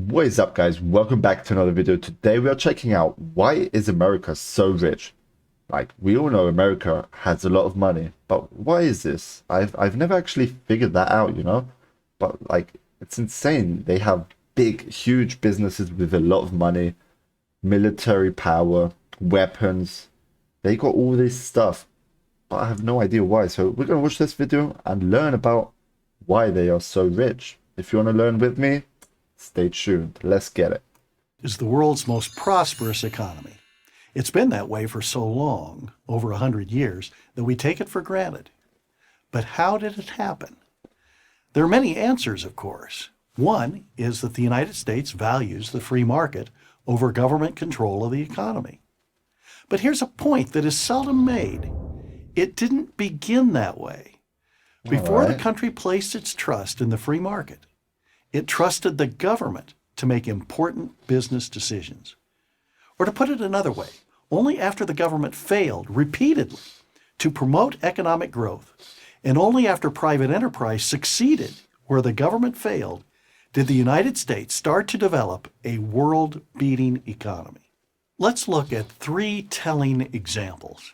What is up, guys? Welcome back to another video. Today we are checking out why is America so rich? Like, we all know America has a lot of money, but why is this? I've never actually figured that out, you know? But like, it's insane. They have big, huge businesses with a lot of money, military power, weapons. They got all this stuff, but I have no idea why. So we're gonna watch this video and learn about why they are so rich. If you want to learn with me, stay tuned. Let's get it. Is the world's most prosperous economy. It's been that way for so long, over 100 years, that we take it for granted. But how did it happen? There are many answers, of course. One is that the United States values the free market over government control of the economy. But here's a point that is seldom made. It didn't begin that way. Before the country placed its trust in the free market, it trusted the government to make important business decisions. Or to put it another way, only after the government failed repeatedly to promote economic growth, and only after private enterprise succeeded where the government failed, did the United States start to develop a world-beating economy. Let's look at three telling examples.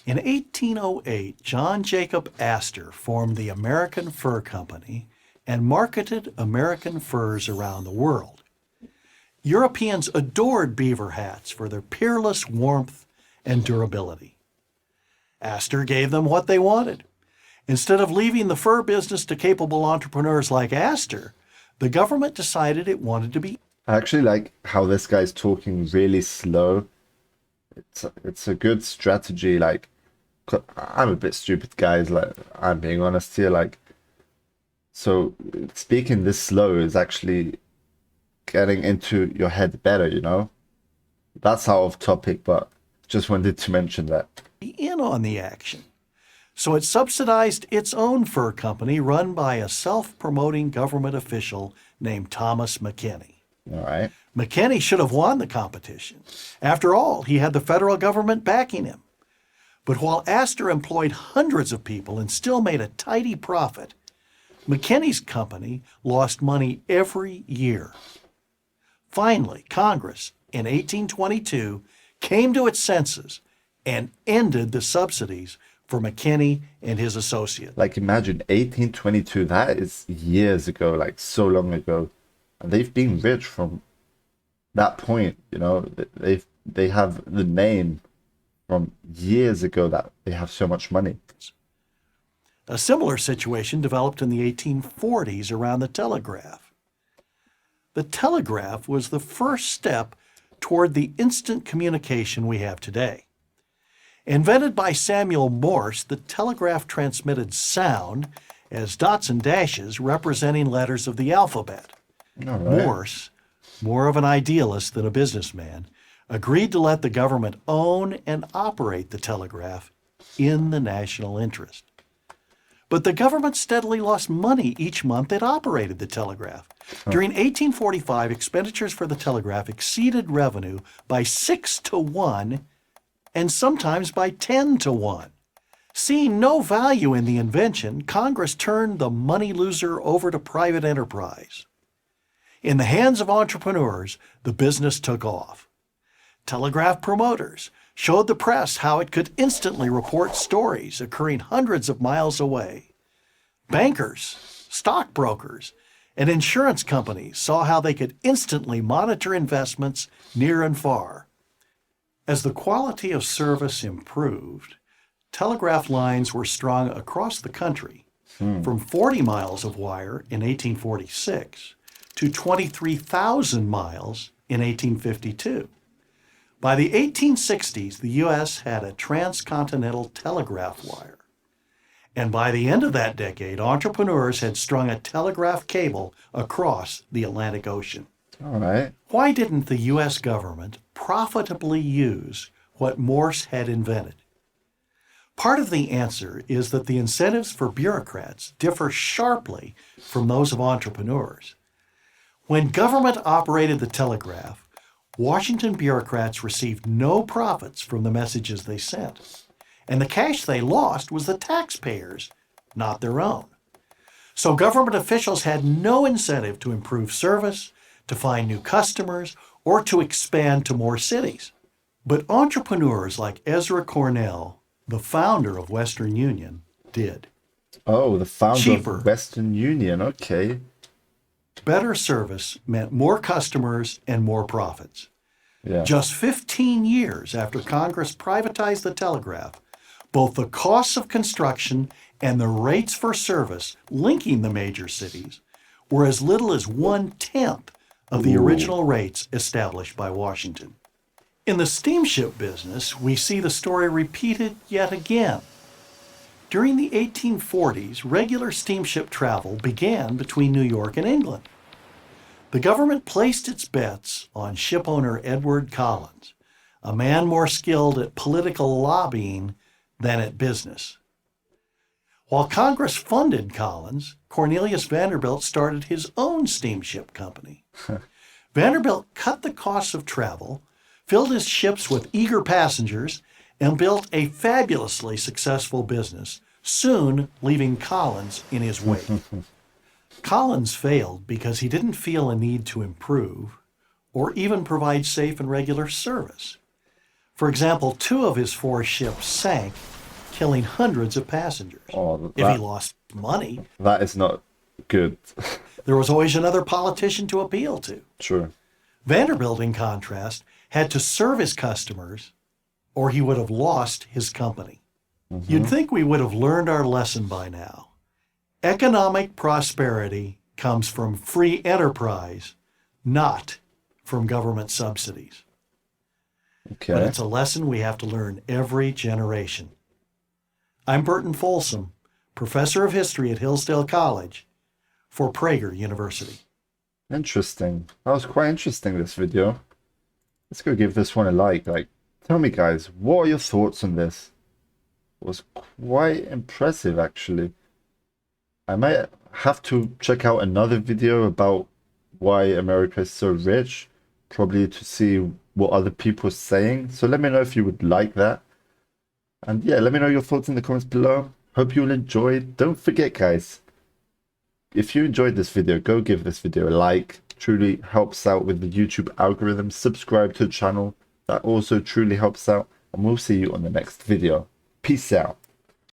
In 1808, John Jacob Astor formed the American Fur Company and marketed American furs around the world. Europeans adored beaver hats for their peerless warmth and durability. Astor gave them what they wanted. Instead of leaving the fur business to capable entrepreneurs like Astor, the government decided it wanted to be. I actually like how this guy's talking really slow. It's a good strategy. Like, I'm a bit stupid, guys. Like, I'm being honest here. Like, so speaking this slow is actually getting into your head better, you know? That's out of topic, but just wanted to mention that. In on the action. So it subsidized its own fur company run by a self-promoting government official named Thomas McKinney. All right. McKinney should have won the competition. After all, he had the federal government backing him. But while Astor employed hundreds of people and still made a tidy profit, McKinney's company lost money every year. Finally, Congress in 1822 came to its senses and ended the subsidies for McKinney and his associates. Like, imagine 1822, that is years ago, like so long ago. And they've been rich from that point, you know. They have the name from years ago that they have so much money. A similar situation developed in the 1840s around the telegraph. The telegraph was the first step toward the instant communication we have today. Invented by Samuel Morse, the telegraph transmitted sound as dots and dashes representing letters of the alphabet. All right. Morse, more of an idealist than a businessman, agreed to let the government own and operate the telegraph in the national interest. But the government steadily lost money each month it operated the telegraph. During 1845, expenditures for the telegraph exceeded revenue by 6 to 1 and sometimes by 10 to 1. Seeing no value in the invention, Congress turned the money loser over to private enterprise. In the hands of entrepreneurs, the business took off. Telegraph promoters showed the press how it could instantly report stories occurring hundreds of miles away. Bankers, stockbrokers, and insurance companies saw how they could instantly monitor investments near and far. As the quality of service improved, telegraph lines were strung across the country from 40 miles of wire in 1846 to 23,000 miles in 1852. By the 1860s, the U.S. had a transcontinental telegraph wire. And by the end of that decade, entrepreneurs had strung a telegraph cable across the Atlantic Ocean. All right. Why didn't the U.S. government profitably use what Morse had invented? Part of the answer is that the incentives for bureaucrats differ sharply from those of entrepreneurs. When government operated the telegraph, Washington bureaucrats received no profits from the messages they sent, and the cash they lost was the taxpayers, not their own. So government officials had no incentive to improve service, to find new customers, or to expand to more cities. But entrepreneurs like Ezra Cornell, the founder of Western Union, did. Oh, the founder Cheaper, of Western Union. Okay. better service meant more customers and more profits. Yeah. Just 15 years after Congress privatized the telegraph, both the costs of construction and the rates for service linking the major cities were as little as 1/10 of the Ooh. original rates established by Washington. In the steamship business, we see the story repeated yet again. During the 1840s, regular steamship travel began between New York and England. The government placed its bets on shipowner Edward Collins, a man more skilled at political lobbying than at business. While Congress funded Collins, Cornelius Vanderbilt started his own steamship company. Vanderbilt cut the costs of travel, filled his ships with eager passengers, and built a fabulously successful business, soon leaving Collins in his wake. Collins failed because he didn't feel a need to improve or even provide safe and regular service. For example, 2 of his 4 ships sank, killing hundreds of passengers. Oh, If he lost money, that is not good. there was always another politician to appeal to. True. Vanderbilt, in contrast, had to serve his customers or he would have lost his company. You'd think we would have learned our lesson by now. Economic prosperity comes from free enterprise, not from government subsidies. Okay. But it's a lesson we have to learn every generation. I'm Burton Folsom, professor of history at Hillsdale College for Prager University. Interesting. That was quite interesting, this video. Let's go give this one a like. Tell me, guys, what are your thoughts on this? It was quite impressive, actually. I might have to check out another video about why America is so rich, probably to see what other people are saying. So let me know if you would like that. And yeah, let me know your thoughts in the comments below. Hope you'll enjoy. Don't forget, guys, if you enjoyed this video, go give this video a like. Truly helps out with the YouTube algorithm. Subscribe to the channel. That also truly helps out. And we'll see you on the next video. Peace out.